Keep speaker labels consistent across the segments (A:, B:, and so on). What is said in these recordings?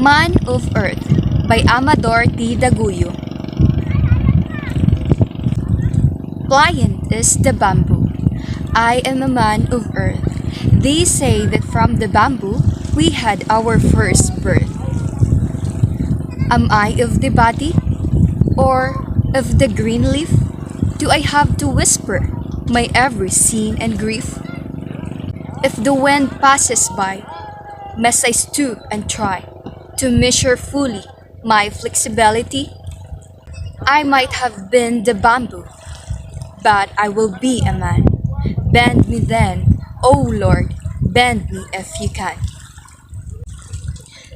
A: Man of Earth by Amador T. Daguyo. Pliant is the bamboo. I am a man of earth. They say that from the bamboo we had our first birth. Am I of the body or of the green leaf? Do I have to whisper my every sin and grief? If the wind passes by, must I stoop and try to measure fully my flexibility? I might have been the bamboo, but I will be a man. Bend me then, O Lord, bend me if you can.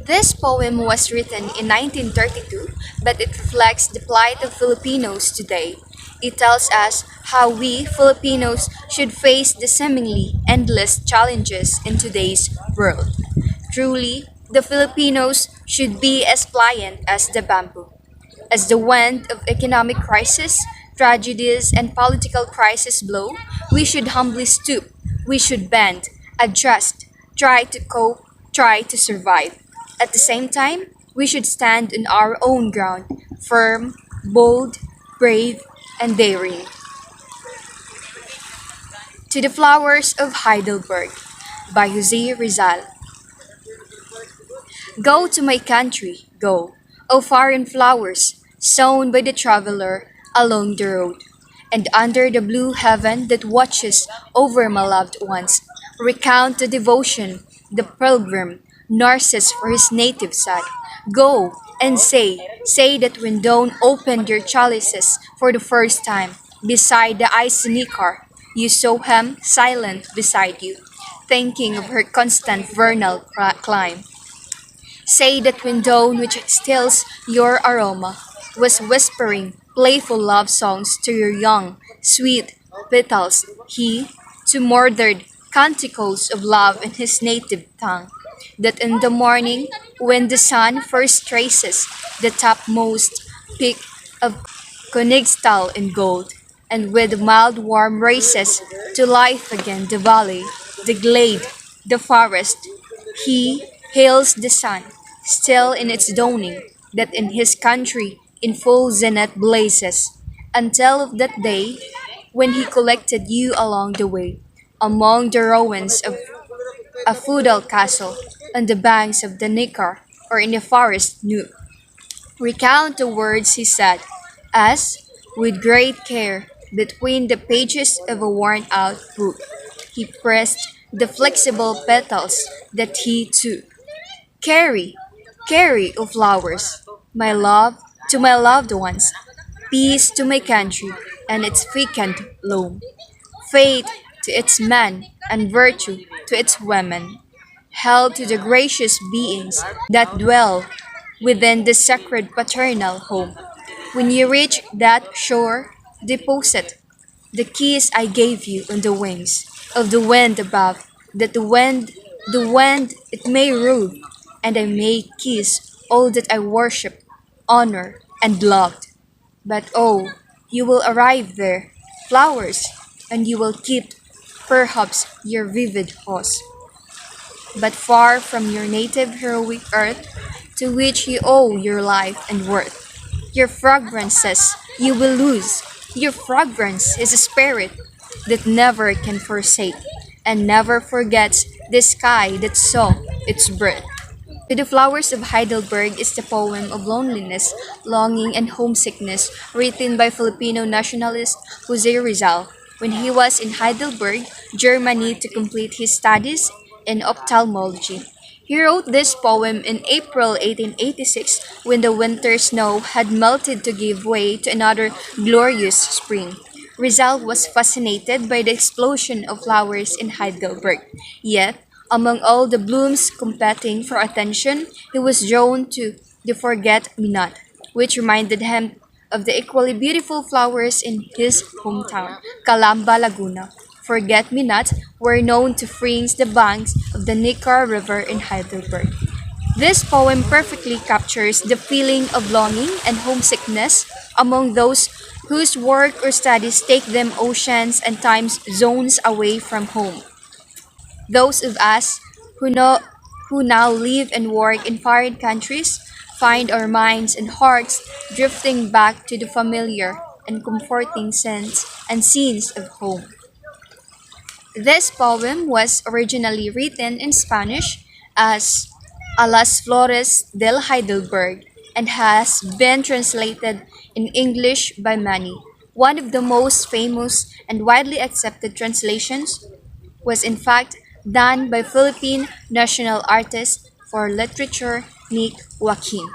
A: This poem was written in 1932, but it reflects the plight of Filipinos today. It tells us how we Filipinos should face the seemingly endless challenges in today's world. Truly, the Filipinos should be as pliant as the bamboo. As the wind of economic crisis, tragedies, and political crisis blow, we should humbly stoop, we should bend, adjust, try to cope, try to survive. At the same time, we should stand on our own ground, firm, bold, brave, and daring. To the Flowers of Heidelberg by Jose Rizal. Go to my country, go, O foreign flowers, sown by the traveler along the road, and under the blue heaven that watches over my loved ones. Recount the devotion the pilgrim nurses for his native side. Go and say that when dawn opened your chalices for the first time, beside the icy car, you saw him silent beside you, thinking of her constant vernal climb. Say that when dawn which exhales your aroma was whispering playful love songs to your young, sweet petals, he, to murdered canticles of love in his native tongue, that in the morning, when the sun first traces the topmost peak of Königstal in gold, and with mild warm races to life again the valley, the glade, the forest, he hails the sun, still in its dawning, that in his country in full zenith blazes, until of that day when he collected you along the way, among the ruins of a feudal castle, on the banks of the Neckar, or in a forest nook. Recount the words he said, as, with great care, between the pages of a worn out book, he pressed the flexible petals that he took. Carry, carry, O flowers, my love to my loved ones, peace to my country and its vacant loam, faith to its men and virtue to its women, health to the gracious beings that dwell within the sacred paternal home. When you reach that shore, deposit the kiss I gave you on the wings of the wind above, that the wind it may rule, and I may kiss all that I worship, honor, and loved. But oh, you will arrive there, flowers, and you will keep perhaps your vivid pause, but far from your native heroic earth, to which you owe your life and worth. Your fragrances you will lose. Your fragrance is a spirit that never can forsake, and never forgets the sky that saw its birth. To the Flowers of Heidelberg is the poem of loneliness, longing, and homesickness written by Filipino nationalist Jose Rizal when he was in Heidelberg, Germany to complete his studies in ophthalmology. He wrote this poem in April 1886 when the winter snow had melted to give way to another glorious spring. Rizal was fascinated by the explosion of flowers in Heidelberg. Yet, among all the blooms competing for attention, he was drawn to the forget-me-not, which reminded him of the equally beautiful flowers in his hometown, Calamba, Laguna. Forget-me-not were known to fringe the banks of the Neckar River in Heidelberg. This poem perfectly captures the feeling of longing and homesickness among those whose work or studies take them oceans and time zones away from home. Those of us who know who now live and work in foreign countries, find our minds and hearts drifting back to the familiar and comforting sense and scenes of home. This poem was originally written in Spanish as A las Flores del Heidelberg and has been translated in English by many. One of the most famous and widely accepted translations was in fact done by Philippine national artist for literature Nick Joaquin.